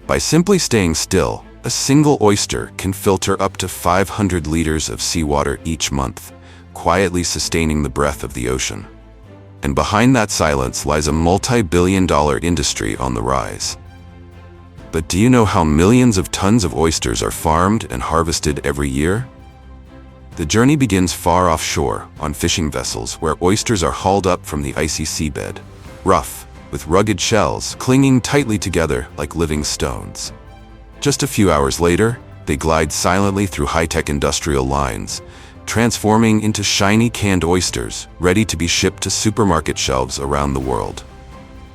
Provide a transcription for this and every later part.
By simply staying still, a single oyster can filter up to 500 liters of seawater each month, quietly sustaining the breath of the ocean. And behind that silence lies a multi-billion-dollar industry on the rise. But do you know how millions of tons of oysters are farmed and harvested every year? The journey begins far offshore, on fishing vessels where oysters are hauled up from the icy seabed, rough, with rugged shells clinging tightly together like living stones. Just a few hours later, they glide silently through high-tech industrial lines, transforming into shiny canned oysters, ready to be shipped to supermarket shelves around the world.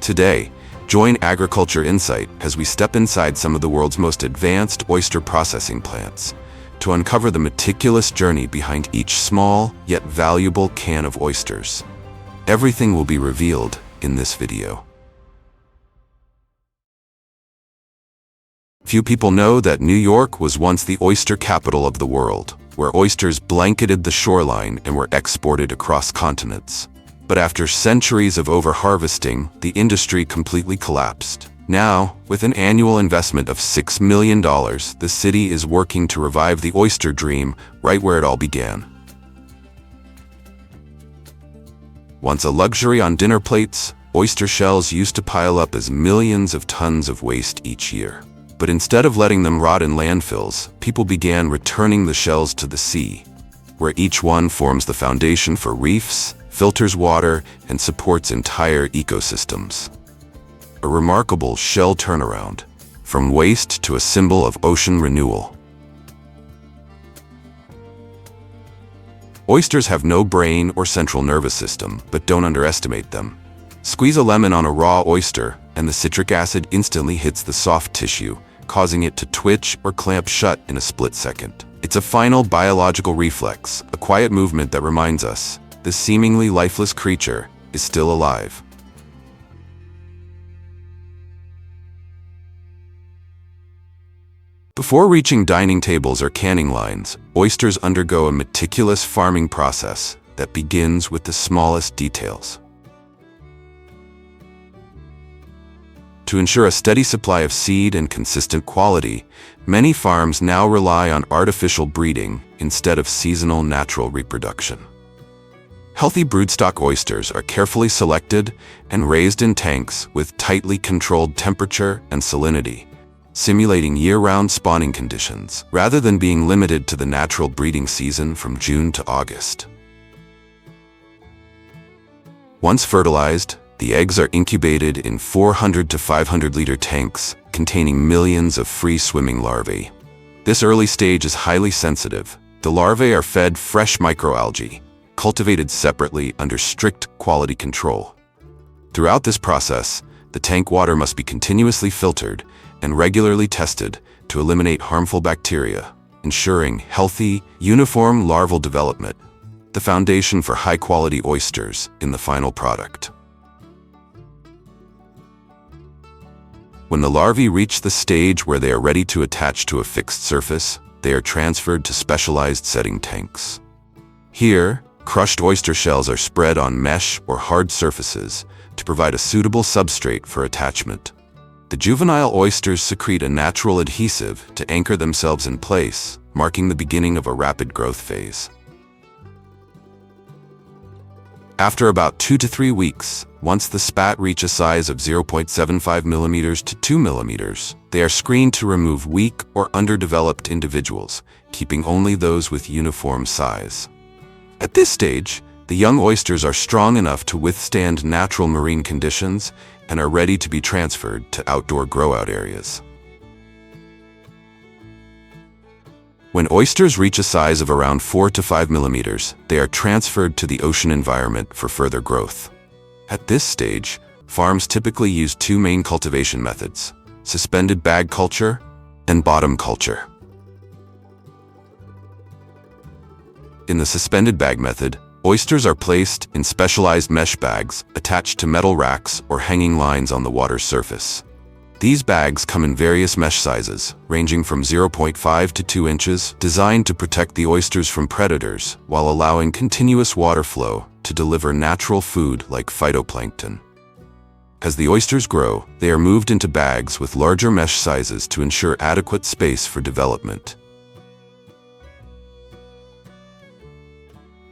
Today, join Agriculture Insight as we step inside some of the world's most advanced oyster processing plants to uncover the meticulous journey behind each small yet valuable can of oysters. Everything will be revealed in this video. Few people know that New York was once the oyster capital of the world, where oysters blanketed the shoreline and were exported across continents. But after centuries of over-harvesting, the industry completely collapsed. Now, with an annual investment of $6 million, the city is working to revive the oyster dream right where it all began. Once a luxury on dinner plates, oyster shells used to pile up as millions of tons of waste each year. But instead of letting them rot in landfills, people began returning the shells to the sea, where each one forms the foundation for reefs, filters water, and supports entire ecosystems. A remarkable shell turnaround, from waste to a symbol of ocean renewal. Oysters have no brain or central nervous system, but don't underestimate them. Squeeze a lemon on a raw oyster, and the citric acid instantly hits the soft tissue, causing it to twitch or clamp shut in a split second. It's a final biological reflex, a quiet movement that reminds us this seemingly lifeless creature is still alive. Before reaching dining tables or canning lines, oysters undergo a meticulous farming process that begins with the smallest details. To ensure a steady supply of seed and consistent quality, many farms now rely on artificial breeding instead of seasonal natural reproduction. Healthy broodstock oysters are carefully selected and raised in tanks with tightly controlled temperature and salinity, simulating year-round spawning conditions rather than being limited to the natural breeding season from June to August. Once fertilized, the eggs are incubated in 400 to 500 liter tanks containing millions of free-swimming larvae. This early stage is highly sensitive. The larvae are fed fresh microalgae, cultivated separately under strict quality control. Throughout this process, the tank water must be continuously filtered and regularly tested to eliminate harmful bacteria, ensuring healthy, uniform larval development, the foundation for high-quality oysters in the final product. When the larvae reach the stage where they are ready to attach to a fixed surface, they are transferred to specialized setting tanks. Here, crushed oyster shells are spread on mesh or hard surfaces to provide a suitable substrate for attachment. The juvenile oysters secrete a natural adhesive to anchor themselves in place, marking the beginning of a rapid growth phase. After about 2 to 3 weeks, once the spat reach a size of 0.75 millimeters to 2 millimeters, they are screened to remove weak or underdeveloped individuals, keeping only those with uniform size. At this stage, the young oysters are strong enough to withstand natural marine conditions and are ready to be transferred to outdoor grow-out areas. When oysters reach a size of around 4 to 5 millimeters, they are transferred to the ocean environment for further growth. At this stage, farms typically use 2 main cultivation methods: suspended bag culture and bottom culture. In the suspended bag method, oysters are placed in specialized mesh bags attached to metal racks or hanging lines on the water's surface. These bags come in various mesh sizes, ranging from 0.5 to 2 inches, designed to protect the oysters from predators while allowing continuous water flow to deliver natural food like phytoplankton. As the oysters grow, they are moved into bags with larger mesh sizes to ensure adequate space for development.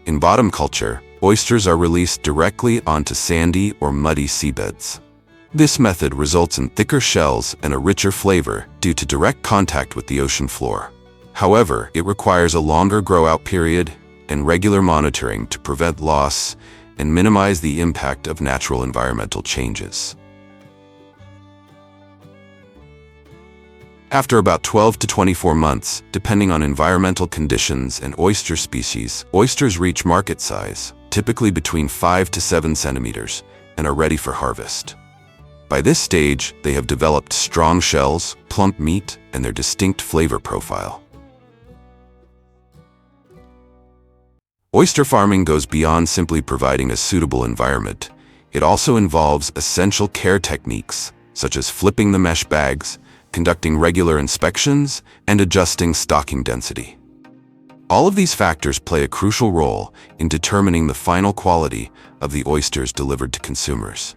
In bottom culture, oysters are released directly onto sandy or muddy seabeds. This method results in thicker shells and a richer flavor due to direct contact with the ocean floor. However, it requires a longer grow-out period and regular monitoring to prevent loss and minimize the impact of natural environmental changes. After about 12 to 24 months, depending on environmental conditions and oyster species, oysters reach market size, typically between 5 to 7 centimeters, and are ready for harvest. By this stage, they have developed strong shells, plump meat, and their distinct flavor profile. Oyster farming goes beyond simply providing a suitable environment. It also involves essential care techniques, such as flipping the mesh bags, conducting regular inspections, and adjusting stocking density. All of these factors play a crucial role in determining the final quality of the oysters delivered to consumers.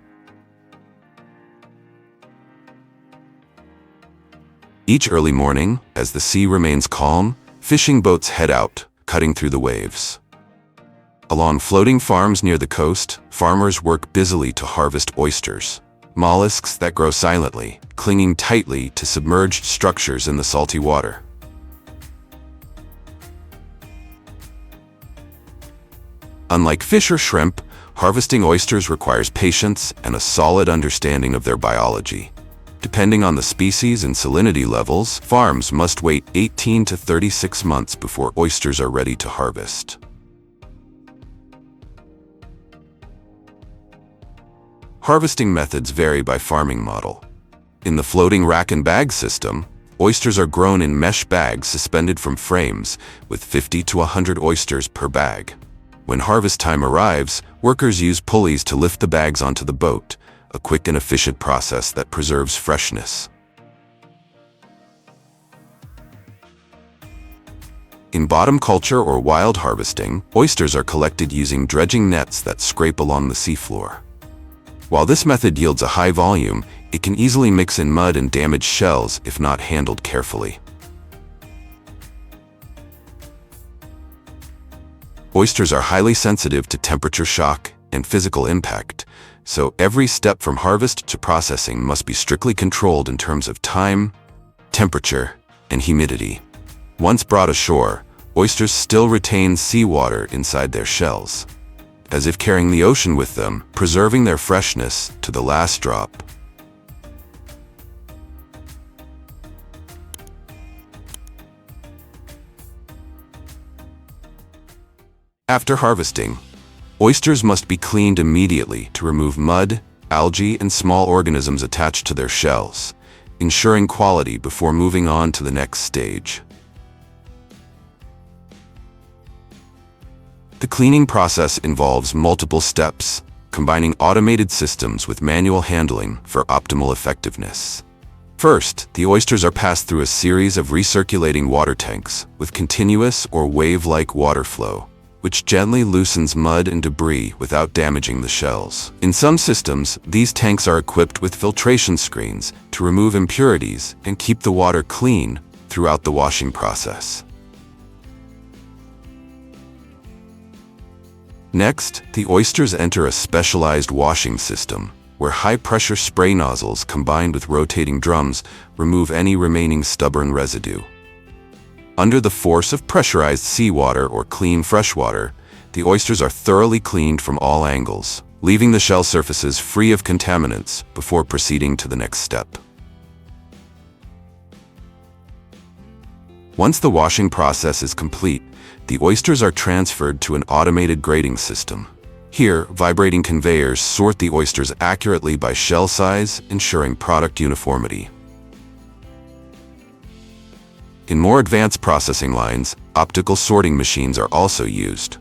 Each early morning, as the sea remains calm, fishing boats head out, cutting through the waves. Along floating farms near the coast, farmers work busily to harvest oysters, mollusks that grow silently, clinging tightly to submerged structures in the salty water. Unlike fish or shrimp, harvesting oysters requires patience and a solid understanding of their biology. Depending on the species and salinity levels, farms must wait 18 to 36 months before oysters are ready to harvest. Harvesting methods vary by farming model. In the floating rack and bag system, oysters are grown in mesh bags suspended from frames with 50 to 100 oysters per bag. When harvest time arrives, workers use pulleys to lift the bags onto the boat, a quick and efficient process that preserves freshness. In bottom culture or wild harvesting, oysters are collected using dredging nets that scrape along the seafloor. While this method yields a high volume, it can easily mix in mud and damage shells if not handled carefully. Oysters are highly sensitive to temperature shock and physical impact, so every step from harvest to processing must be strictly controlled in terms of time, temperature, and humidity. Once brought ashore, oysters still retain seawater inside their shells, as if carrying the ocean with them, preserving their freshness to the last drop. After harvesting, oysters must be cleaned immediately to remove mud, algae, and small organisms attached to their shells, ensuring quality before moving on to the next stage. The cleaning process involves multiple steps, combining automated systems with manual handling for optimal effectiveness. First, the oysters are passed through a series of recirculating water tanks with continuous or wave-like water flow, which gently loosens mud and debris without damaging the shells. In some systems, these tanks are equipped with filtration screens to remove impurities and keep the water clean throughout the washing process. Next, the oysters enter a specialized washing system, where high-pressure spray nozzles combined with rotating drums remove any remaining stubborn residue. Under the force of pressurized seawater or clean freshwater, the oysters are thoroughly cleaned from all angles, leaving the shell surfaces free of contaminants before proceeding to the next step. Once the washing process is complete, the oysters are transferred to an automated grading system. Here, vibrating conveyors sort the oysters accurately by shell size, ensuring product uniformity. In more advanced processing lines, optical sorting machines are also used.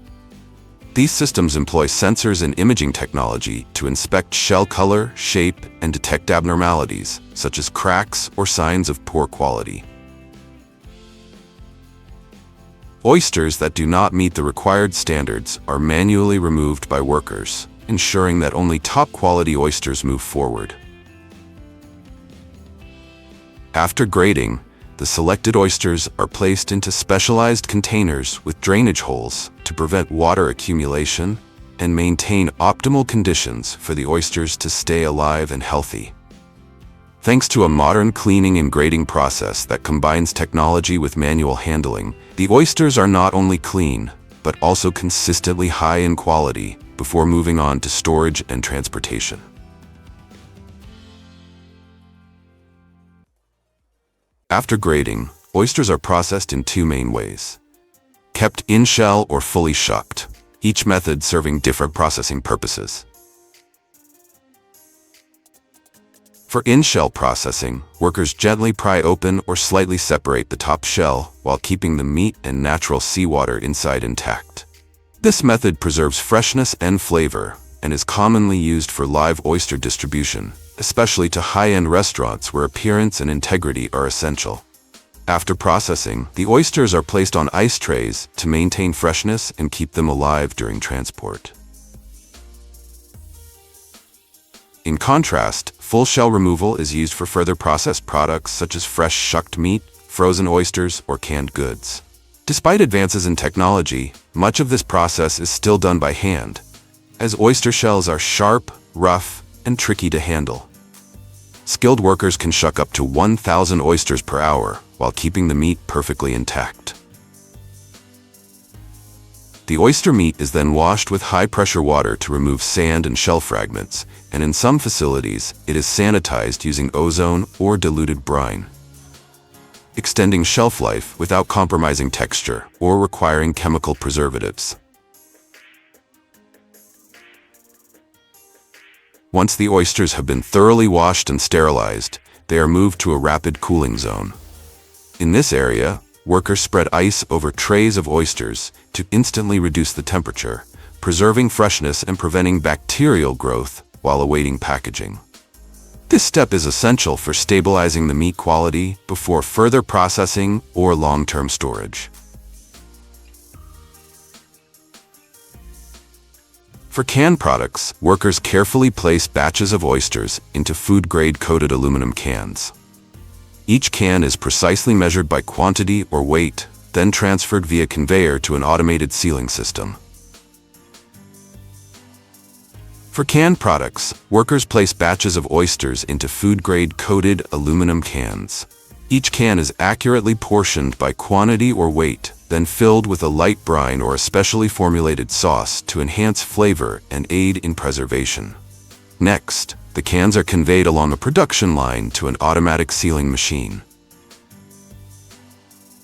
These systems employ sensors and imaging technology to inspect shell color, shape, and detect abnormalities, such as cracks or signs of poor quality. Oysters that do not meet the required standards are manually removed by workers, ensuring that only top-quality oysters move forward. After grading, the selected oysters are placed into specialized containers with drainage holes to prevent water accumulation and maintain optimal conditions for the oysters to stay alive and healthy. Thanks to a modern cleaning and grading process that combines technology with manual handling, the oysters are not only clean, but also consistently high in quality before moving on to storage and transportation. After grading, oysters are processed in two main ways: kept in shell or fully shucked, each method serving different processing purposes. For in-shell processing, workers gently pry open or slightly separate the top shell while keeping the meat and natural seawater inside intact. This method preserves freshness and flavor and is commonly used for live oyster distribution, especially to high-end restaurants where appearance and integrity are essential. After processing, the oysters are placed on ice trays to maintain freshness and keep them alive during transport. In contrast, full shell removal is used for further processed products such as fresh shucked meat, frozen oysters, or canned goods. Despite advances in technology, much of this process is still done by hand, as oyster shells are sharp, rough, and tricky to handle. Skilled workers can shuck up to 1,000 oysters per hour while keeping the meat perfectly intact. The oyster meat is then washed with high-pressure water to remove sand and shell fragments, and in some facilities, it is sanitized using ozone or diluted brine, extending shelf life without compromising texture or requiring chemical preservatives. Once the oysters have been thoroughly washed and sterilized, they are moved to a rapid cooling zone. In this area, workers spread ice over trays of oysters to instantly reduce the temperature, preserving freshness and preventing bacterial growth while awaiting packaging. This step is essential for stabilizing the meat quality before further processing or long-term storage. For canned products, workers carefully place batches of oysters into food-grade coated aluminum cans. Each can is precisely measured by quantity or weight, then transferred via conveyor to an automated sealing system. For canned products, workers place batches of oysters into food-grade coated aluminum cans. Each can is accurately portioned by quantity or weight, then filled with a light brine or a specially formulated sauce to enhance flavor and aid in preservation. Next, the cans are conveyed along a production line to an automatic sealing machine.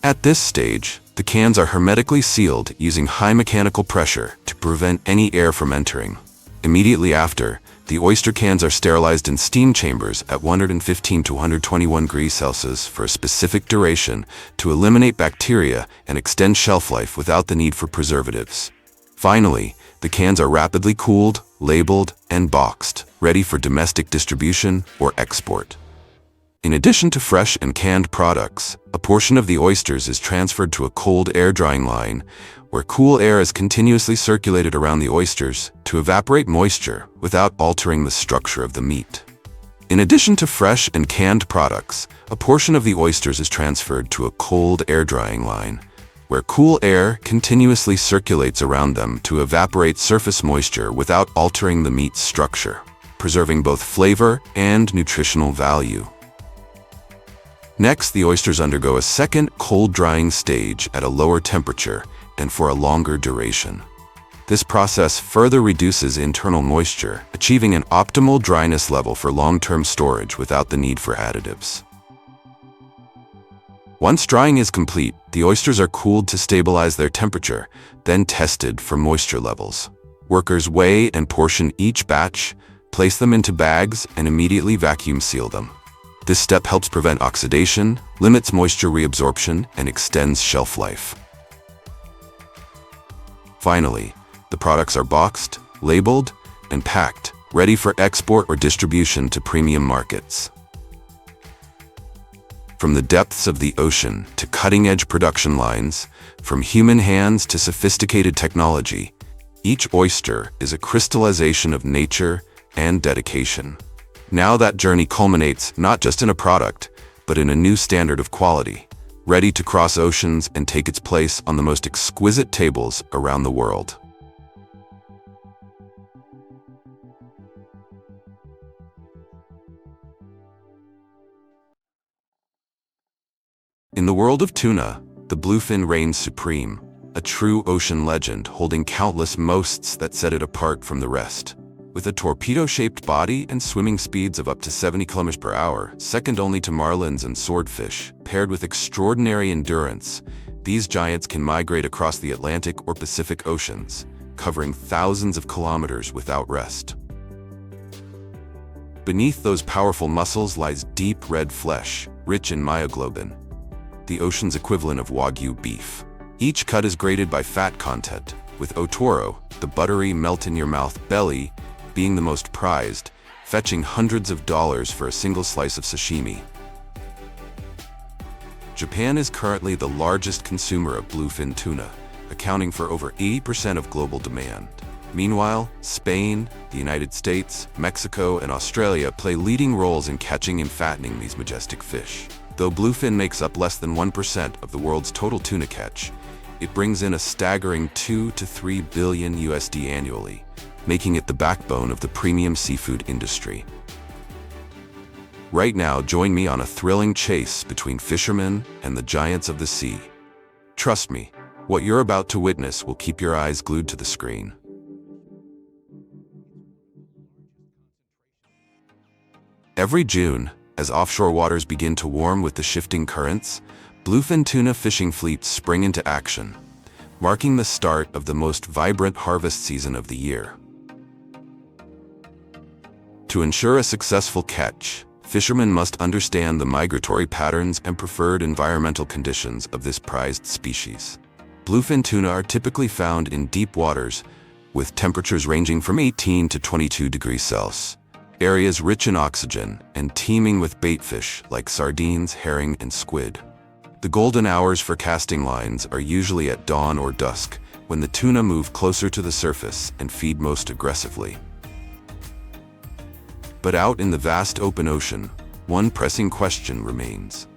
At this stage, the cans are hermetically sealed using high mechanical pressure to prevent any air from entering. Immediately after, the oyster cans are sterilized in steam chambers at 115 to 121 degrees Celsius for a specific duration to eliminate bacteria and extend shelf life without the need for preservatives. Finally, the cans are rapidly cooled, labeled, and boxed, ready for domestic distribution or export. In addition to fresh and canned products, a portion of the oysters is transferred to a cold air drying line, where cool air is continuously circulated around the oysters to evaporate moisture without altering the structure of the meat. In addition to fresh and canned products, a portion of the oysters is transferred to a cold air drying line, where cool air continuously circulates around them to evaporate surface moisture without altering the meat's structure, preserving both flavor and nutritional value. Next, the oysters undergo a second cold drying stage at a lower temperature and for a longer duration. This process further reduces internal moisture, achieving an optimal dryness level for long-term storage without the need for additives. Once drying is complete, the oysters are cooled to stabilize their temperature, then tested for moisture levels. Workers weigh and portion each batch, place them into bags, and immediately vacuum seal them. This step helps prevent oxidation, limits moisture reabsorption, and extends shelf life. Finally, the products are boxed, labeled, and packed, ready for export or distribution to premium markets. From the depths of the ocean to cutting-edge production lines, from human hands to sophisticated technology, Each oyster is a crystallization of nature and dedication. Now that journey culminates not just in a product, but in a new standard of quality, ready to cross oceans and take its place on the most exquisite tables around the world. In the world of tuna, the bluefin reigns supreme, a true ocean legend holding countless mosts that set it apart from the rest. With a torpedo-shaped body and swimming speeds of up to 70 km per hour, second only to marlins and swordfish, paired with extraordinary endurance, these giants can migrate across the Atlantic or Pacific Oceans, covering thousands of kilometers without rest. Beneath those powerful muscles lies deep red flesh, rich in myoglobin, the ocean's equivalent of Wagyu beef. Each cut is graded by fat content, with otoro, the buttery melt-in-your-mouth belly, being the most prized, fetching hundreds of dollars for a single slice of sashimi. Japan is currently the largest consumer of bluefin tuna, accounting for over 80% of global demand. Meanwhile, Spain, the United States, Mexico, and Australia play leading roles in catching and fattening these majestic fish. Though bluefin makes up less than 1% of the world's total tuna catch, it brings in a staggering 2 to 3 billion USD annually, making it the backbone of the premium seafood industry. Right now, join me on a thrilling chase between fishermen and the giants of the sea. Trust me, what you're about to witness will keep your eyes glued to the screen. Every June, as offshore waters begin to warm with the shifting currents, bluefin tuna fishing fleets spring into action, marking the start of the most vibrant harvest season of the year. To ensure a successful catch, fishermen must understand the migratory patterns and preferred environmental conditions of this prized species. Bluefin tuna are typically found in deep waters, with temperatures ranging from 18 to 22 degrees Celsius. Areas rich in oxygen and teeming with baitfish like sardines, herring, and squid. The golden hours for casting lines are usually at dawn or dusk, when the tuna move closer to the surface and feed most aggressively. But out in the vast open ocean, one pressing question remains.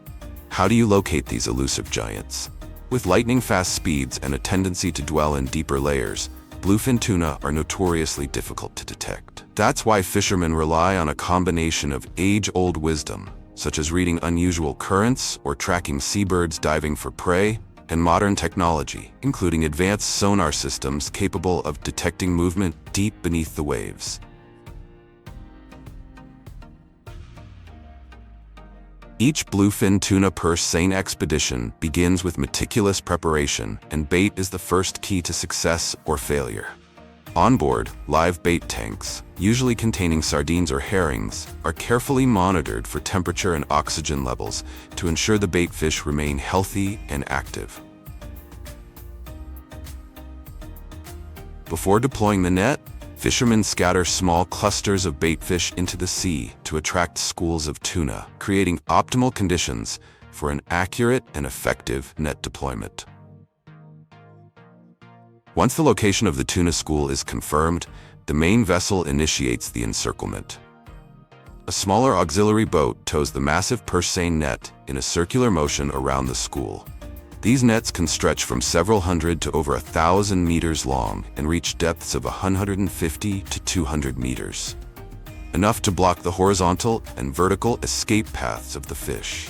How do you locate these elusive giants? With lightning-fast speeds and a tendency to dwell in deeper layers, bluefin tuna are notoriously difficult to detect. That's why fishermen rely on a combination of age-old wisdom, such as reading unusual currents or tracking seabirds diving for prey, and modern technology, including advanced sonar systems capable of detecting movement deep beneath the waves. Each bluefin tuna purse seine expedition begins with meticulous preparation, and bait is the first key to success or failure. On board, live bait tanks, usually containing sardines or herrings, are carefully monitored for temperature and oxygen levels to ensure the bait fish remain healthy and active. Before deploying the net, fishermen scatter small clusters of baitfish into the sea to attract schools of tuna, creating optimal conditions for an accurate and effective net deployment. Once the location of the tuna school is confirmed, the main vessel initiates the encirclement. A smaller auxiliary boat tows the massive purse seine net in a circular motion around the school. These nets can stretch from several hundred to over 1,000 meters long and reach depths of 150 to 200 meters, enough to block the horizontal and vertical escape paths of the fish.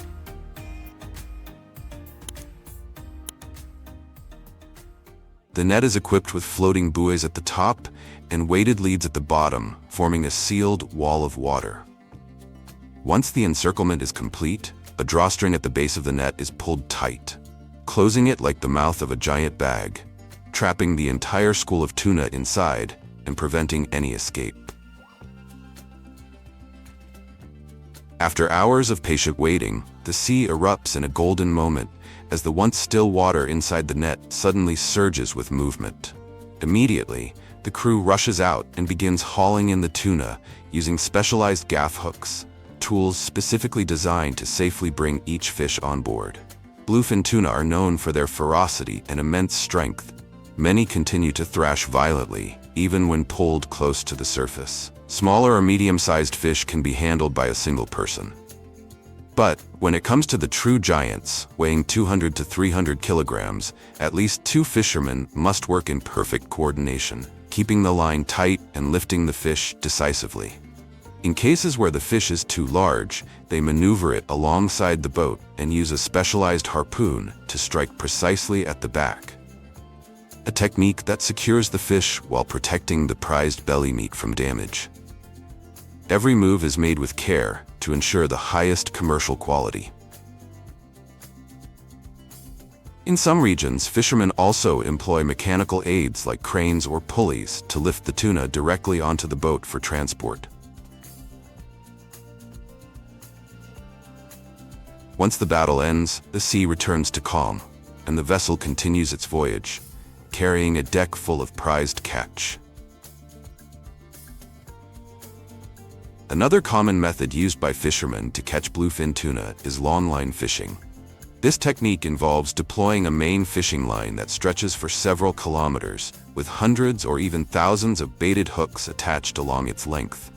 The net is equipped with floating buoys at the top and weighted leads at the bottom, forming a sealed wall of water. Once the encirclement is complete, a drawstring at the base of the net is pulled tight, closing it like the mouth of a giant bag, trapping the entire school of tuna inside and preventing any escape. After hours of patient waiting, the sea erupts in a golden moment as the once still water inside the net suddenly surges with movement. Immediately, the crew rushes out and begins hauling in the tuna using specialized gaff hooks, tools specifically designed to safely bring each fish on board. Bluefin tuna are known for their ferocity and immense strength, Many continue to thrash violently, even when pulled close to the surface. Smaller or medium-sized fish can be handled by a single person. But when it comes to the true giants, weighing 200 to 300 kilograms, at least 2 fishermen must work in perfect coordination, keeping the line tight and lifting the fish decisively. In cases where the fish is too large, they maneuver it alongside the boat and use a specialized harpoon to strike precisely at the back. A technique that secures the fish while protecting the prized belly meat from damage. Every move is made with care to ensure the highest commercial quality. In some regions, fishermen also employ mechanical aids like cranes or pulleys to lift the tuna directly onto the boat for transport. Once the battle ends, the sea returns to calm, and the vessel continues its voyage, carrying a deck full of prized catch. Another common method used by fishermen to catch bluefin tuna is longline fishing. This technique involves deploying a main fishing line that stretches for several kilometers, with hundreds or even thousands of baited hooks attached along its length.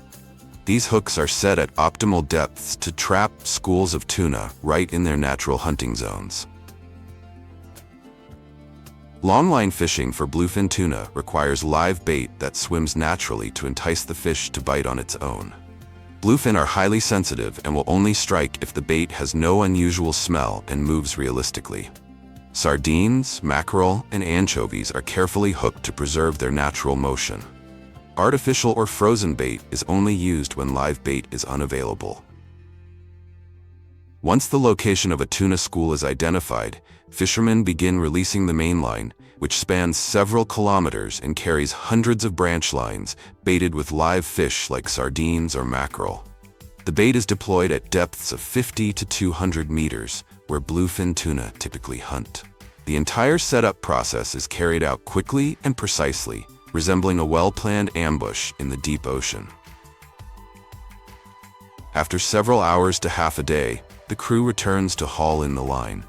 These hooks are set at optimal depths to trap schools of tuna right in their natural hunting zones. Longline fishing for bluefin tuna requires live bait that swims naturally to entice the fish to bite on its own. Bluefin are highly sensitive and will only strike if the bait has no unusual smell and moves realistically. Sardines, mackerel, and anchovies are carefully hooked to preserve their natural motion. Artificial or frozen bait is only used when live bait is unavailable. Once the location of a tuna school is identified, fishermen begin releasing the main line, which spans several kilometers and carries hundreds of branch lines baited with live fish like sardines or mackerel. The bait is deployed at depths of 50 to 200 meters, where bluefin tuna typically hunt. The entire setup process is carried out quickly and precisely, resembling a well-planned ambush in the deep ocean. After several hours to half a day, the crew returns to haul in the line.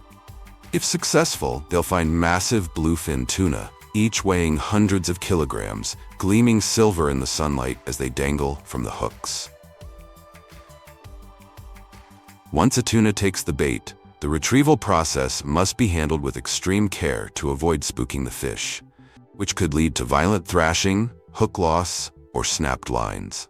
If successful, they'll find massive bluefin tuna, each weighing hundreds of kilograms, gleaming silver in the sunlight as they dangle from the hooks. Once a tuna takes the bait, the retrieval process must be handled with extreme care to avoid spooking the fish, which could lead to violent thrashing, hook loss, or snapped lines.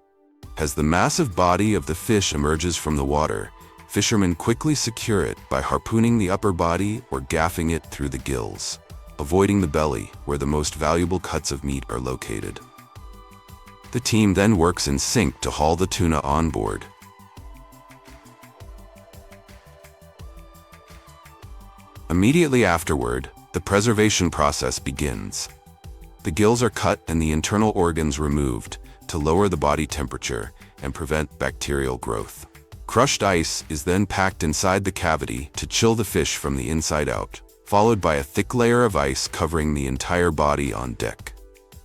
As the massive body of the fish emerges from the water, fishermen quickly secure it by harpooning the upper body or gaffing it through the gills, avoiding the belly where the most valuable cuts of meat are located. The team then works in sync to haul the tuna on board. Immediately afterward, the preservation process begins. The gills are cut and the internal organs removed to lower the body temperature and prevent bacterial growth. Crushed ice is then packed inside the cavity to chill the fish from the inside out, followed by a thick layer of ice covering the entire body on deck.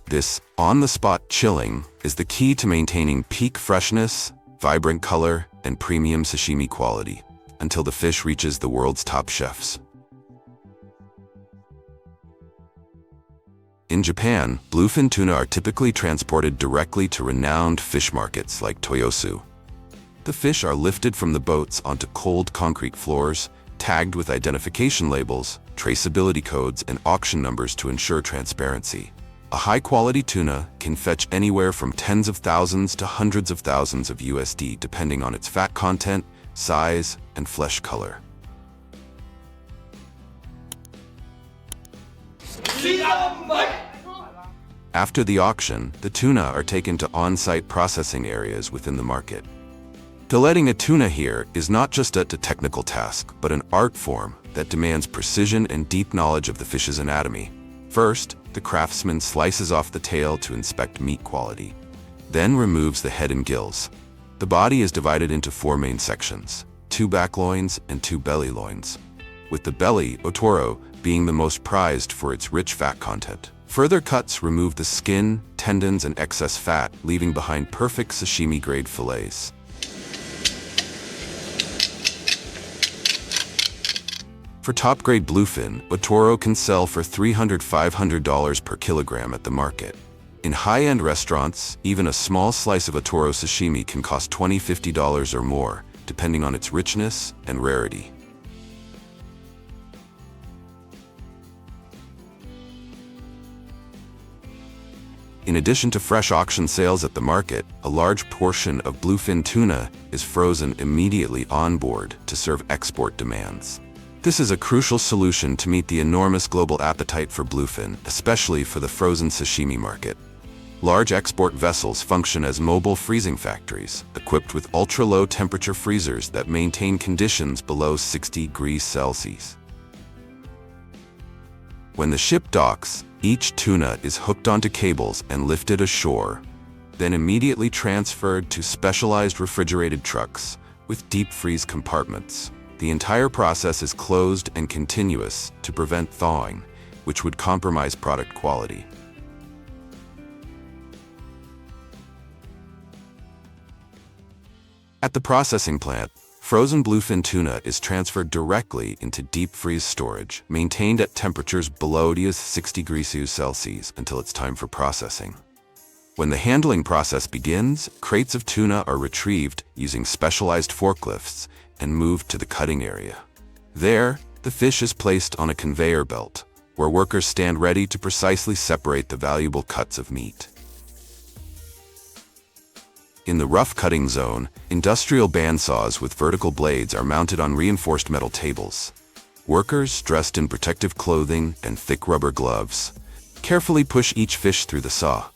This on-the-spot chilling is the key to maintaining peak freshness, vibrant color, and premium sashimi quality, until the fish reaches the world's top chefs. In Japan, bluefin tuna are typically transported directly to renowned fish markets like Toyosu. The fish are lifted from the boats onto cold concrete floors, tagged with identification labels, traceability codes, and auction numbers to ensure transparency. A high-quality tuna can fetch anywhere from tens of thousands to hundreds of thousands of USD depending on its fat content, size, and flesh color. After the auction, the tuna are taken to on-site processing areas within the market. Filleting a tuna here is not just a technical task, but an art form that demands precision and deep knowledge of the fish's anatomy. First, the craftsman slices off the tail to inspect meat quality, then removes the head and gills. The body is divided into 4 main sections, 2 back loins and 2 belly loins, with the belly, otoro, being the most prized for its rich fat content. Further cuts remove the skin, tendons, and excess fat, leaving behind perfect sashimi-grade fillets. For top-grade bluefin, otoro can sell for $300–500 per kilogram at the market. In high-end restaurants, even a small slice of otoro sashimi can cost $20–50 or more, depending on its richness and rarity. In addition to fresh auction sales at the market, a large portion of bluefin tuna is frozen immediately on board to serve export demands. This is a crucial solution to meet the enormous global appetite for bluefin, especially for the frozen sashimi market. Large export vessels function as mobile freezing factories, equipped with ultra-low temperature freezers that maintain conditions below 60 degrees Celsius. When the ship docks, each tuna is hooked onto cables and lifted ashore, then immediately transferred to specialized refrigerated trucks with deep freeze compartments. The entire process is closed and continuous to prevent thawing, which would compromise product quality. At the processing plant, frozen bluefin tuna is transferred directly into deep freeze storage, maintained at temperatures below 60 degrees Celsius until it's time for processing. When the handling process begins, crates of tuna are retrieved using specialized forklifts and moved to the cutting area. There, the fish is placed on a conveyor belt, where workers stand ready to precisely separate the valuable cuts of meat. In the rough cutting zone, industrial bandsaws with vertical blades are mounted on reinforced metal tables. Workers, dressed in protective clothing and thick rubber gloves, carefully push each fish through the saw.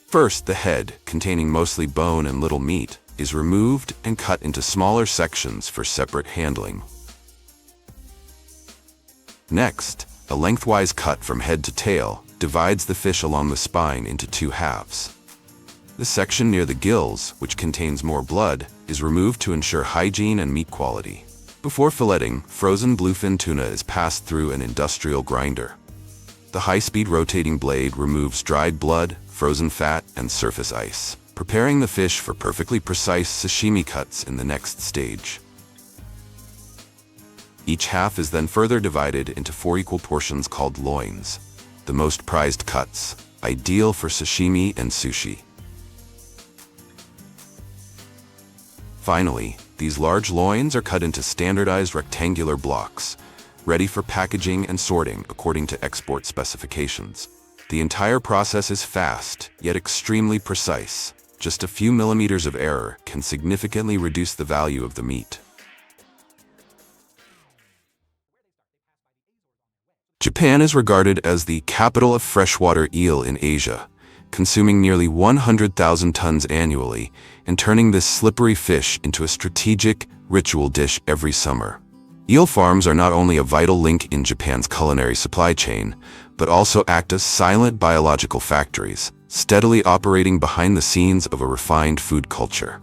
First, the head, containing mostly bone and little meat, is removed and cut into smaller sections for separate handling. Next, a lengthwise cut from head to tail divides the fish along the spine into two halves. The section near the gills, which contains more blood, is removed to ensure hygiene and meat quality. Before filleting, frozen bluefin tuna is passed through an industrial grinder. The high-speed rotating blade removes dried blood, frozen fat, and surface ice, preparing the fish for perfectly precise sashimi cuts in the next stage. Each half is then further divided into 4 equal portions called loins, the most prized cuts, ideal for sashimi and sushi. Finally, these large loins are cut into standardized rectangular blocks, ready for packaging and sorting according to export specifications. The entire process is fast, yet extremely precise. Just a few millimeters of error can significantly reduce the value of the meat. Japan is regarded as the capital of freshwater eel in Asia, consuming nearly 100,000 tons annually and turning this slippery fish into a strategic, ritual dish every summer. Eel farms are not only a vital link in Japan's culinary supply chain, but also act as silent biological factories, steadily operating behind the scenes of a refined food culture.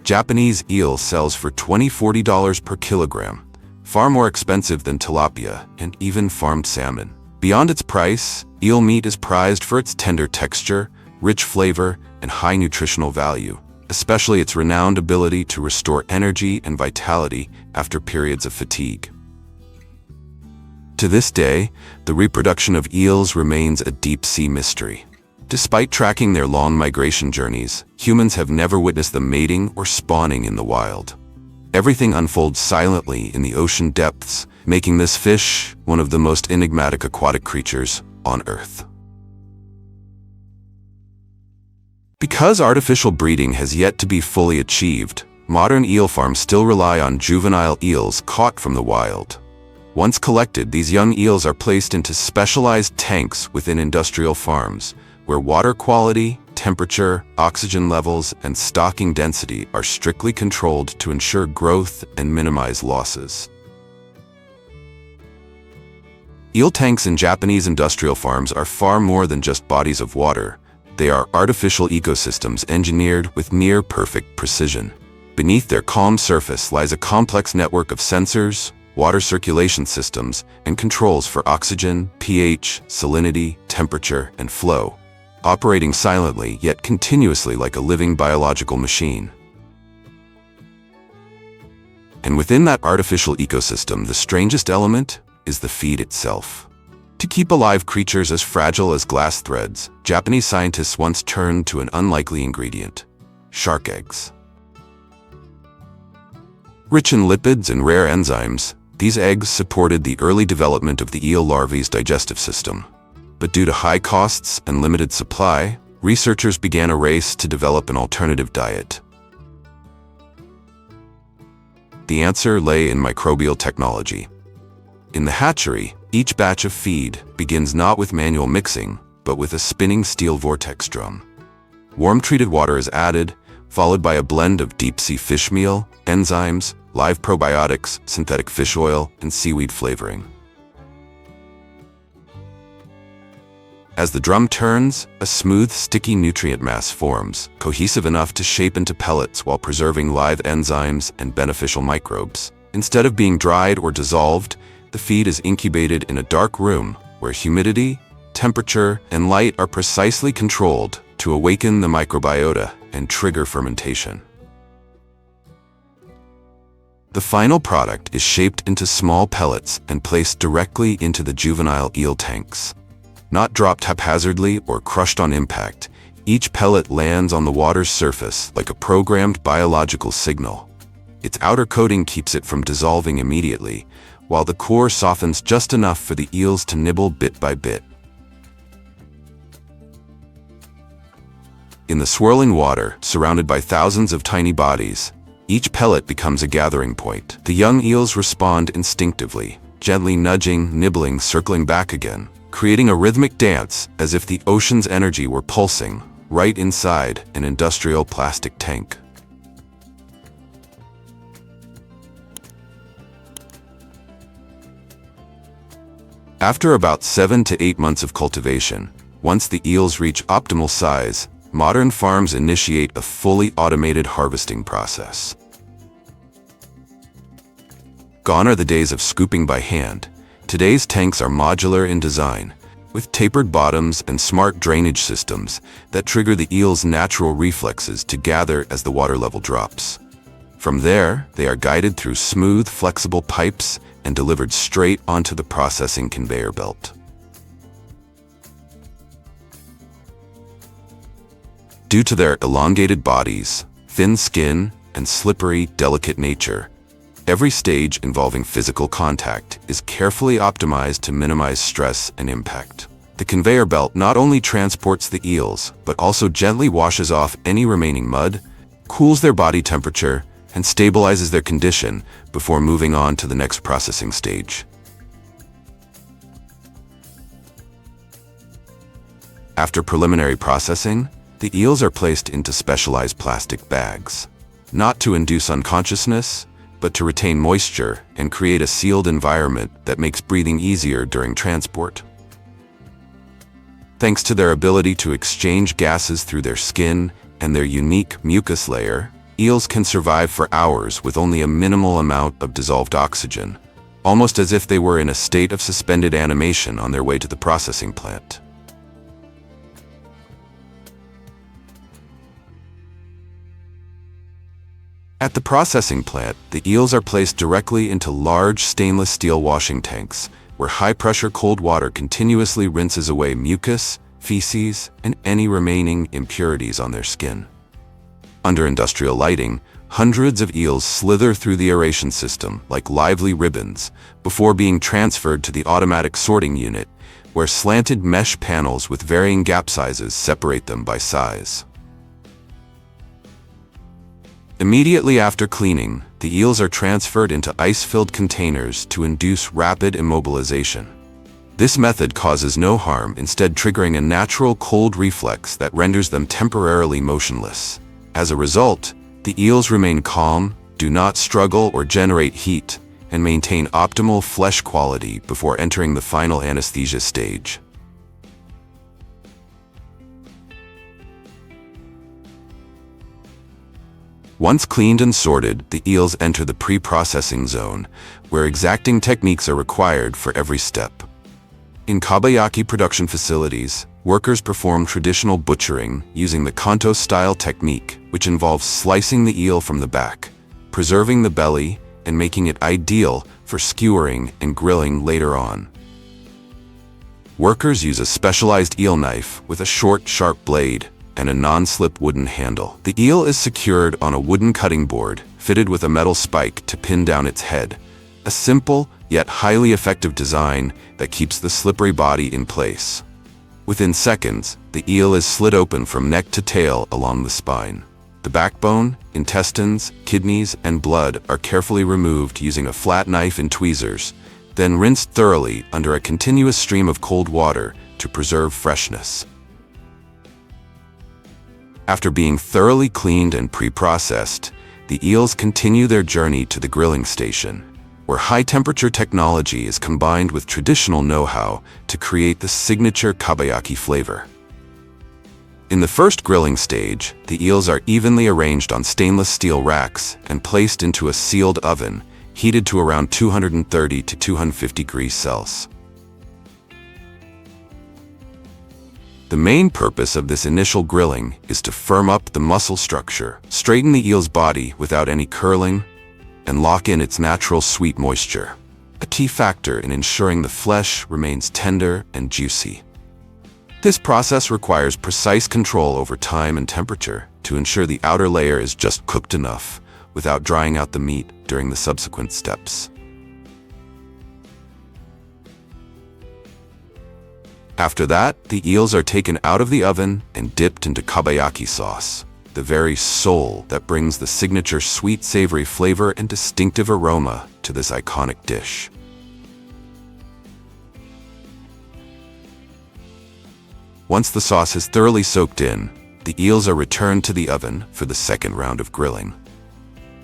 Japanese eel sells for $20–40 per kilogram, far more expensive than tilapia and even farmed salmon. Beyond its price, eel meat is prized for its tender texture, rich flavor, and high nutritional value, especially its renowned ability to restore energy and vitality after periods of fatigue. To this day, the reproduction of eels remains a deep-sea mystery. Despite tracking their long migration journeys, humans have never witnessed them mating or spawning in the wild. Everything unfolds silently in the ocean depths, making this fish one of the most enigmatic aquatic creatures on Earth. Because artificial breeding has yet to be fully achieved, modern eel farms still rely on juvenile eels caught from the wild. Once collected, these young eels are placed into specialized tanks within industrial farms, where water quality, temperature, oxygen levels, and stocking density are strictly controlled to ensure growth and minimize losses. Eel tanks in Japanese industrial farms are far more than just bodies of water. They are artificial ecosystems engineered with near-perfect precision. Beneath their calm surface lies a complex network of sensors, water circulation systems, and controls for oxygen, pH, salinity, temperature, and flow, operating silently yet continuously like a living biological machine. And within that artificial ecosystem, the strangest element is the feed itself. To keep alive creatures as fragile as glass threads, Japanese scientists once turned to an unlikely ingredient: shark eggs. Rich in lipids and rare enzymes, these eggs supported the early development of the eel larvae's digestive system. But due to high costs and limited supply, researchers began a race to develop an alternative diet. The answer lay in microbial technology. In the hatchery, each batch of feed begins not with manual mixing, but with a spinning steel vortex drum. Warm-treated water is added, followed by a blend of deep-sea fish meal, enzymes, live probiotics, synthetic fish oil, and seaweed flavoring. As the drum turns, a smooth, sticky nutrient mass forms, cohesive enough to shape into pellets while preserving live enzymes and beneficial microbes. Instead of being dried or dissolved, the feed is incubated in a dark room where humidity, temperature, and light are precisely controlled to awaken the microbiota and trigger fermentation. The final product is shaped into small pellets and placed directly into the juvenile eel tanks. Not dropped haphazardly or crushed on impact, each pellet lands on the water's surface like a programmed biological signal. Its outer coating keeps it from dissolving immediately, while the core softens just enough for the eels to nibble bit by bit. In the swirling water, surrounded by thousands of tiny bodies, each pellet becomes a gathering point. The young eels respond instinctively, gently nudging, nibbling, circling back again, creating a rhythmic dance as if the ocean's energy were pulsing right inside an industrial plastic tank. After about 7 to 8 months of cultivation, once the eels reach optimal size, modern farms initiate a fully automated harvesting process. Gone are the days of scooping by hand. Today's tanks are modular in design, with tapered bottoms and smart drainage systems that trigger the eel's natural reflexes to gather as the water level drops. From there, they are guided through smooth, flexible pipes and delivered straight onto the processing conveyor belt. Due to their elongated bodies, thin skin, and slippery, delicate nature, every stage involving physical contact is carefully optimized to minimize stress and impact. The conveyor belt not only transports the eels, but also gently washes off any remaining mud, cools their body temperature, and stabilizes their condition before moving on to the next processing stage. After preliminary processing, the eels are placed into specialized plastic bags, not to induce unconsciousness, but to retain moisture and create a sealed environment that makes breathing easier during transport. Thanks to their ability to exchange gases through their skin and their unique mucus layer, eels can survive for hours with only a minimal amount of dissolved oxygen, almost as if they were in a state of suspended animation on their way to the processing plant. At the processing plant, the eels are placed directly into large stainless steel washing tanks, where high-pressure cold water continuously rinses away mucus, feces, and any remaining impurities on their skin. Under industrial lighting, hundreds of eels slither through the aeration system like lively ribbons before being transferred to the automatic sorting unit, where slanted mesh panels with varying gap sizes separate them by size. Immediately after cleaning, the eels are transferred into ice-filled containers to induce rapid immobilization. This method causes no harm, instead triggering a natural cold reflex that renders them temporarily motionless. As a result, the eels remain calm, do not struggle or generate heat, and maintain optimal flesh quality before entering the final anesthesia stage. Once cleaned and sorted, the eels enter the pre-processing zone, where exacting techniques are required for every step. In kabayaki production facilities, workers perform traditional butchering using the kanto-style technique, which involves slicing the eel from the back, preserving the belly, and making it ideal for skewering and grilling later on. Workers use a specialized eel knife with a short, sharp blade and a non-slip wooden handle. The eel is secured on a wooden cutting board fitted with a metal spike to pin down its head, a simple yet highly effective design that keeps the slippery body in place. Within seconds, the eel is slit open from neck to tail along the spine. The backbone, intestines, kidneys, and blood are carefully removed using a flat knife and tweezers, then rinsed thoroughly under a continuous stream of cold water to preserve freshness. After being thoroughly cleaned and pre-processed, the eels continue their journey to the grilling station, where high-temperature technology is combined with traditional know-how to create the signature kabayaki flavor. In the first grilling stage, the eels are evenly arranged on stainless steel racks and placed into a sealed oven, heated to around 230 to 250 degrees Celsius. The main purpose of this initial grilling is to firm up the muscle structure, straighten the eel's body without any curling, and lock in its natural sweet moisture, a key factor in ensuring the flesh remains tender and juicy. This process requires precise control over time and temperature to ensure the outer layer is just cooked enough without drying out the meat during the subsequent steps. After that, the eels are taken out of the oven and dipped into kabayaki sauce, the very soul that brings the signature sweet, savory flavor and distinctive aroma to this iconic dish. Once the sauce is thoroughly soaked in, the eels are returned to the oven for the second round of grilling.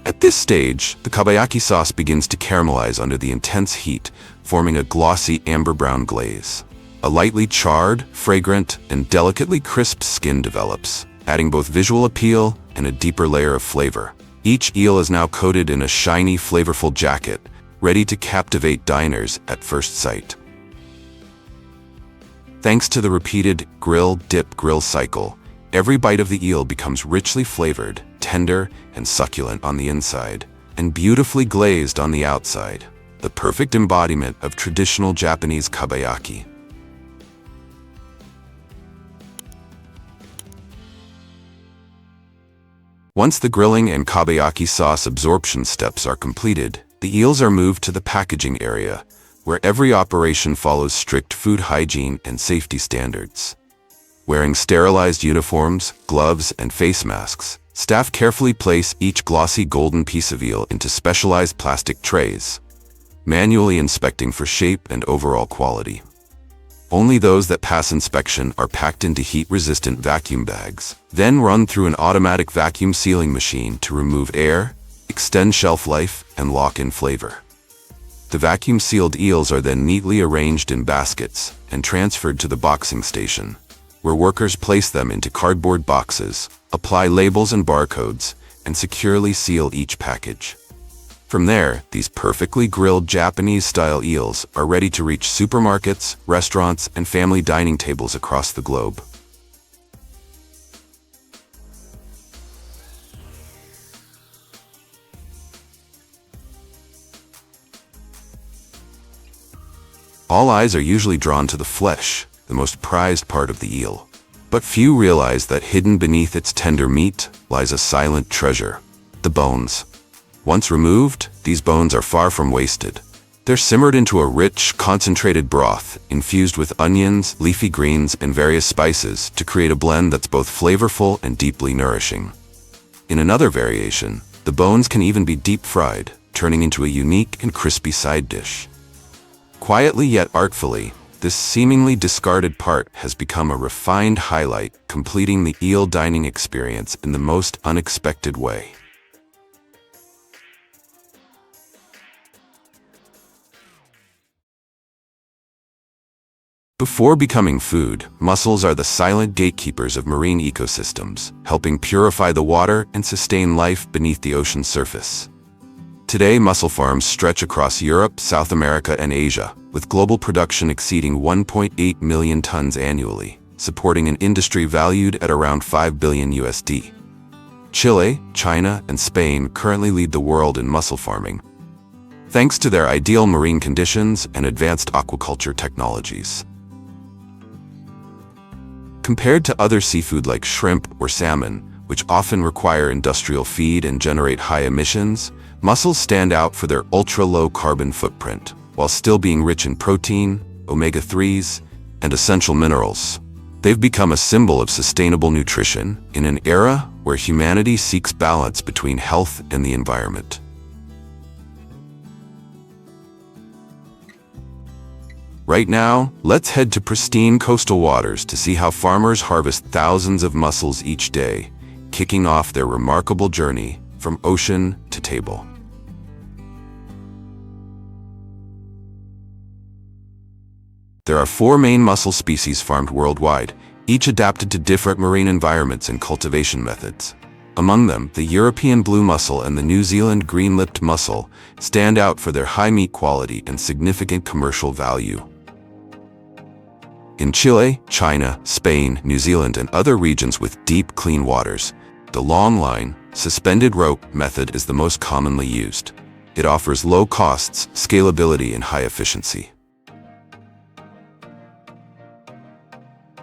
At this stage, the kabayaki sauce begins to caramelize under the intense heat, forming a glossy amber-brown glaze. A lightly charred, fragrant, and delicately crisp skin develops, adding both visual appeal and a deeper layer of flavor. Each eel is now coated in a shiny, flavorful jacket, ready to captivate diners at first sight. Thanks to the repeated grill-dip-grill cycle, every bite of the eel becomes richly flavored, tender, and succulent on the inside, and beautifully glazed on the outside, the perfect embodiment of traditional Japanese kabayaki. Once the grilling and kabayaki sauce absorption steps are completed, the eels are moved to the packaging area, where every operation follows strict food hygiene and safety standards. Wearing sterilized uniforms, gloves, and face masks, staff carefully place each glossy golden piece of eel into specialized plastic trays, manually inspecting for shape and overall quality. Only those that pass inspection are packed into heat-resistant vacuum bags, then run through an automatic vacuum sealing machine to remove air, extend shelf life, and lock in flavor. The vacuum-sealed eels are then neatly arranged in baskets and transferred to the boxing station, where workers place them into cardboard boxes, apply labels and barcodes, and securely seal each package. From there, these perfectly grilled Japanese-style eels are ready to reach supermarkets, restaurants, and family dining tables across the globe. All eyes are usually drawn to the flesh, the most prized part of the eel. But few realize that hidden beneath its tender meat lies a silent treasure: the bones. Once removed, these bones are far from wasted. They're simmered into a rich, concentrated broth, infused with onions, leafy greens, and various spices to create a blend that's both flavorful and deeply nourishing. In another variation, the bones can even be deep-fried, turning into a unique and crispy side dish. Quietly yet artfully, this seemingly discarded part has become a refined highlight, completing the eel dining experience in the most unexpected way. Before becoming food, mussels are the silent gatekeepers of marine ecosystems, helping purify the water and sustain life beneath the ocean's surface. Today, mussel farms stretch across Europe, South America, and Asia, with global production exceeding 1.8 million tons annually, supporting an industry valued at around $5 billion USD. Chile, China, and Spain currently lead the world in mussel farming, thanks to their ideal marine conditions and advanced aquaculture technologies. Compared to other seafood like shrimp or salmon, which often require industrial feed and generate high emissions, mussels stand out for their ultra-low carbon footprint, while still being rich in protein, omega-3s, and essential minerals. They've become a symbol of sustainable nutrition in an era where humanity seeks balance between health and the environment. Right now, let's head to pristine coastal waters to see how farmers harvest thousands of mussels each day, kicking off their remarkable journey from ocean to table. There are 4 main mussel species farmed worldwide, each adapted to different marine environments and cultivation methods. Among them, the European blue mussel and the New Zealand green-lipped mussel stand out for their high meat quality and significant commercial value. In Chile, China, Spain, New Zealand, and other regions with deep, clean waters, the long line, suspended rope method is the most commonly used. It offers low costs, scalability, and high efficiency.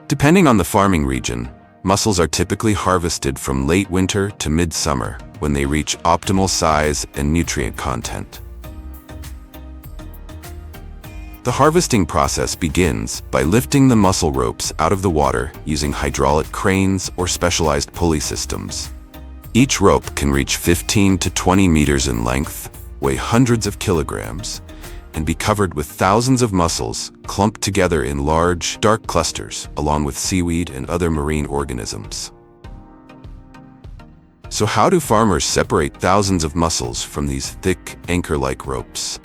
Depending on the farming region, mussels are typically harvested from late winter to mid-summer, when they reach optimal size and nutrient content. The harvesting process begins by lifting the mussel ropes out of the water using hydraulic cranes or specialized pulley systems. Each rope can reach 15 to 20 meters in length, weigh hundreds of kilograms, and be covered with thousands of mussels clumped together in large, dark clusters, along with seaweed and other marine organisms. So how do farmers separate thousands of mussels from these thick, anchor-like ropes?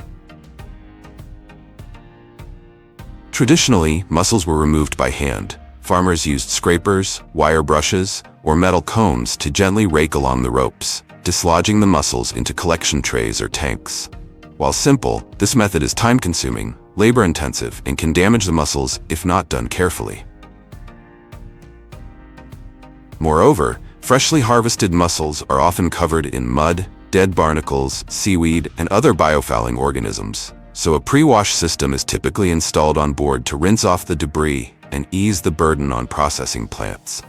Traditionally, mussels were removed by hand. Farmers used scrapers, wire brushes, or metal combs to gently rake along the ropes, dislodging the mussels into collection trays or tanks. While simple, this method is time-consuming, labor-intensive, and can damage the mussels if not done carefully. Moreover, freshly harvested mussels are often covered in mud, dead barnacles, seaweed, and other biofouling organisms, so a pre-wash system is typically installed on board to rinse off the debris and ease the burden on processing plants.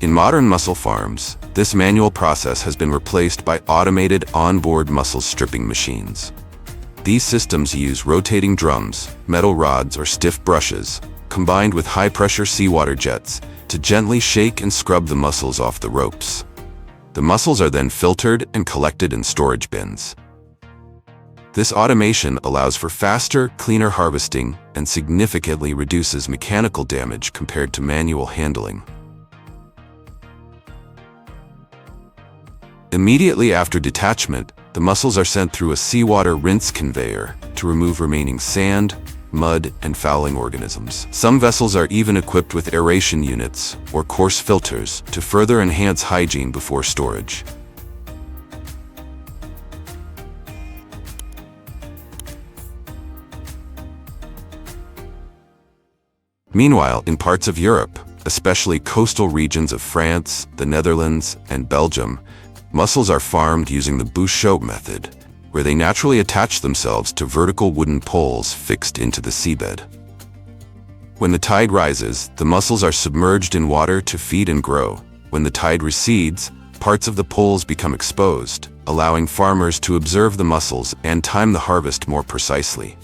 In modern mussel farms, this manual process has been replaced by automated onboard mussel stripping machines. These systems use rotating drums, metal rods, or stiff brushes, combined with high-pressure seawater jets, to gently shake and scrub the mussels off the ropes. The mussels are then filtered and collected in storage bins. This automation allows for faster, cleaner harvesting and significantly reduces mechanical damage compared to manual handling. Immediately after detachment, the mussels are sent through a seawater rinse conveyor to remove remaining sand, mud, and fouling organisms. Some vessels are even equipped with aeration units or coarse filters to further enhance hygiene before storage. Meanwhile, in parts of Europe, especially coastal regions of France, the Netherlands, and Belgium, mussels are farmed using the bouchot method, where they naturally attach themselves to vertical wooden poles fixed into the seabed. When the tide rises, the mussels are submerged in water to feed and grow. When the tide recedes, parts of the poles become exposed, allowing farmers to observe the mussels and time the harvest more precisely.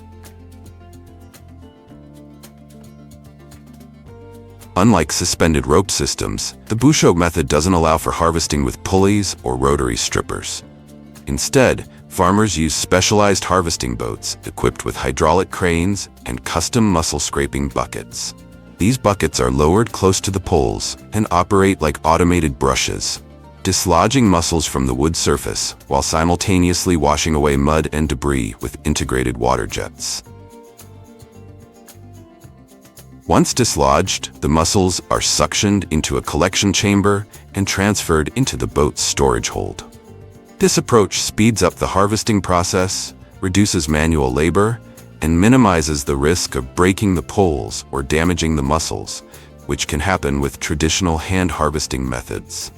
Unlike suspended rope systems, the bouchot method doesn't allow for harvesting with pulleys or rotary strippers. Instead, farmers use specialized harvesting boats equipped with hydraulic cranes and custom mussel scraping buckets. These buckets are lowered close to the poles and operate like automated brushes, dislodging mussels from the wood surface while simultaneously washing away mud and debris with integrated water jets. Once dislodged, the mussels are suctioned into a collection chamber and transferred into the boat's storage hold. This approach speeds up the harvesting process, reduces manual labor, and minimizes the risk of breaking the poles or damaging the mussels, which can happen with traditional hand harvesting methods.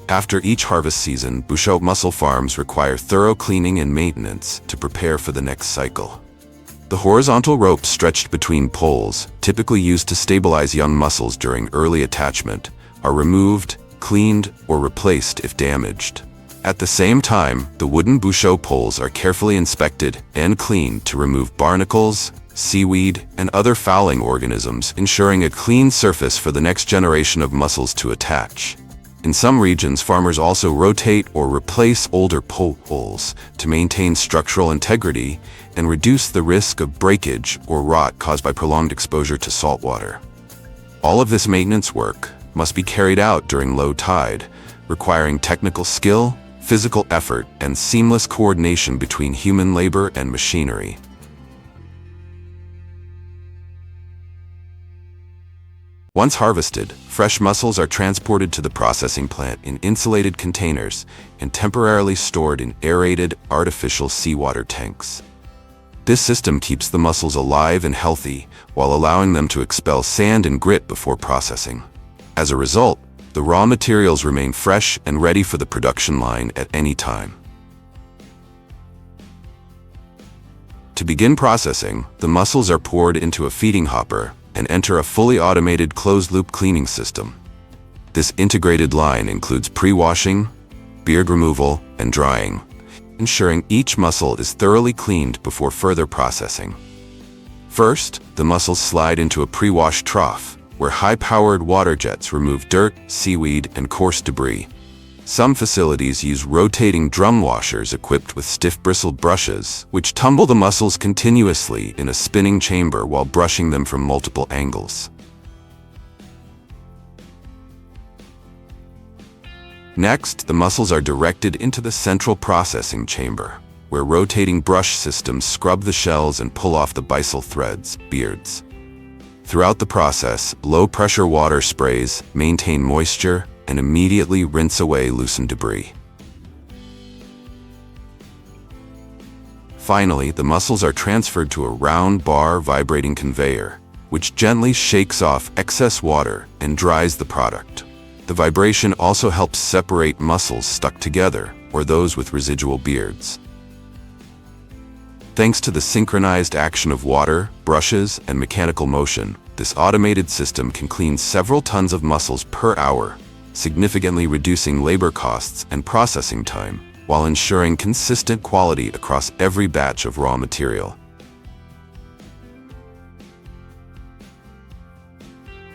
After each harvest season, Bouchot mussel farms require thorough cleaning and maintenance to prepare for the next cycle. The horizontal ropes stretched between poles, typically used to stabilize young mussels during early attachment, are removed, cleaned, or replaced if damaged. At the same time, the wooden Bouchot poles are carefully inspected and cleaned to remove barnacles, seaweed, and other fouling organisms, ensuring a clean surface for the next generation of mussels to attach. In some regions, farmers also rotate or replace older poles to maintain structural integrity and reduce the risk of breakage or rot caused by prolonged exposure to salt water. All of this maintenance work must be carried out during low tide, requiring technical skill, physical effort, and seamless coordination between human labor and machinery. Once harvested, fresh mussels are transported to the processing plant in insulated containers and temporarily stored in aerated, artificial seawater tanks. This system keeps the mussels alive and healthy while allowing them to expel sand and grit before processing. As a result, the raw materials remain fresh and ready for the production line at any time. To begin processing, the mussels are poured into a feeding hopper and enter a fully automated closed-loop cleaning system. This integrated line includes pre-washing, beard removal, and drying, ensuring each mussel is thoroughly cleaned before further processing. First, the mussels slide into a pre-washed trough, where high-powered water jets remove dirt, seaweed, and coarse debris. Some facilities use rotating drum washers equipped with stiff bristled brushes, which tumble the mussels continuously in a spinning chamber while brushing them from multiple angles. Next, the mussels are directed into the central processing chamber, where rotating brush systems scrub the shells and pull off the byssal threads, beards. Throughout the process, low-pressure water sprays maintain moisture and immediately rinse away loosened debris. Finally, the mussels are transferred to a round bar vibrating conveyor, which gently shakes off excess water and dries the product. The vibration also helps separate mussels stuck together or those with residual beards. Thanks to the synchronized action of water, brushes, and mechanical motion, this automated system can clean several tons of mussels per hour, significantly reducing labor costs and processing time, while ensuring consistent quality across every batch of raw material.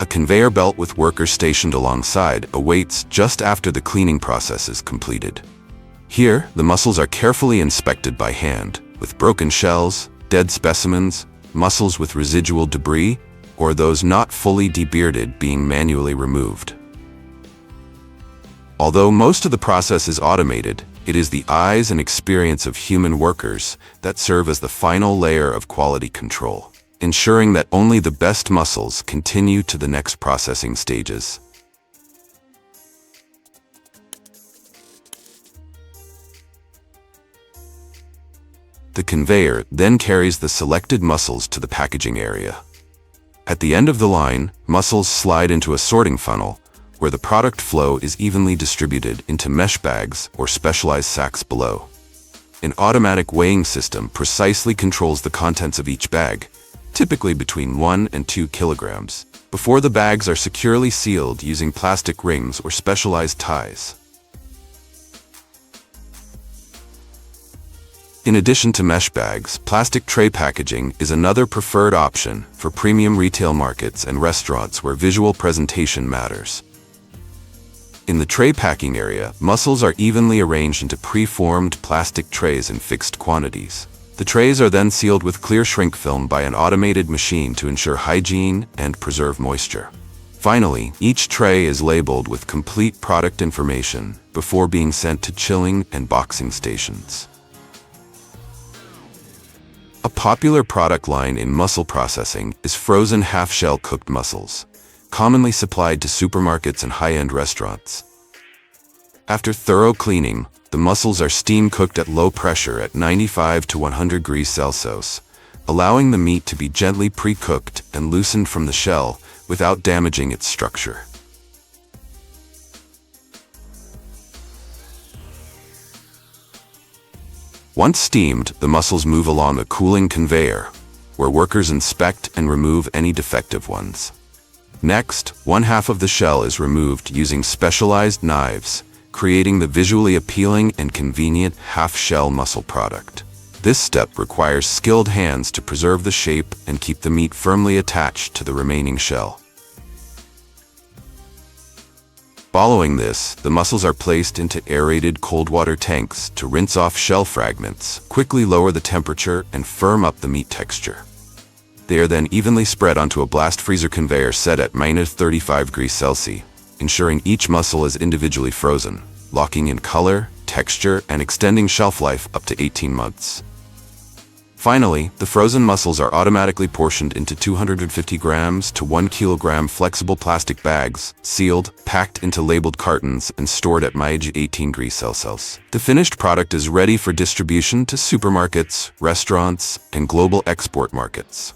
A conveyor belt with workers stationed alongside awaits just after the cleaning process is completed. Here, the mussels are carefully inspected by hand, with broken shells, dead specimens, mussels with residual debris, or those not fully debearded being manually removed. Although most of the process is automated, it is the eyes and experience of human workers that serve as the final layer of quality control, ensuring that only the best mussels continue to the next processing stages. The conveyor then carries the selected mussels to the packaging area. At the end of the line, mussels slide into a sorting funnel, where the product flow is evenly distributed into mesh bags or specialized sacks below. An automatic weighing system precisely controls the contents of each bag, typically between 1 and 2 kilograms, before the bags are securely sealed using plastic rings or specialized ties. In addition to mesh bags, plastic tray packaging is another preferred option for premium retail markets and restaurants where visual presentation matters. In the tray packing area, mussels are evenly arranged into pre-formed plastic trays in fixed quantities. The trays are then sealed with clear shrink film by an automated machine to ensure hygiene and preserve moisture. Finally, each tray is labeled with complete product information before being sent to chilling and boxing stations. A popular product line in mussel processing is frozen half-shell cooked mussels, commonly supplied to supermarkets and high-end restaurants. After thorough cleaning, the mussels are steam cooked at low pressure at 95 to 100 degrees Celsius, allowing the meat to be gently pre-cooked and loosened from the shell without damaging its structure. Once steamed, the mussels move along a cooling conveyor, where workers inspect and remove any defective ones. Next, one half of the shell is removed using specialized knives, creating the visually appealing and convenient half-shell mussel product. This step requires skilled hands to preserve the shape and keep the meat firmly attached to the remaining shell. Following this, the mussels are placed into aerated cold water tanks to rinse off shell fragments, quickly lower the temperature, and firm up the meat texture. They are then evenly spread onto a blast freezer conveyor set at -35°C, ensuring each mussel is individually frozen, locking in color, texture, and extending shelf life up to 18 months. Finally, the frozen mussels are automatically portioned into 250 grams to 1 kilogram flexible plastic bags, sealed, packed into labeled cartons, and stored at -18°C. The finished product is ready for distribution to supermarkets, restaurants, and global export markets.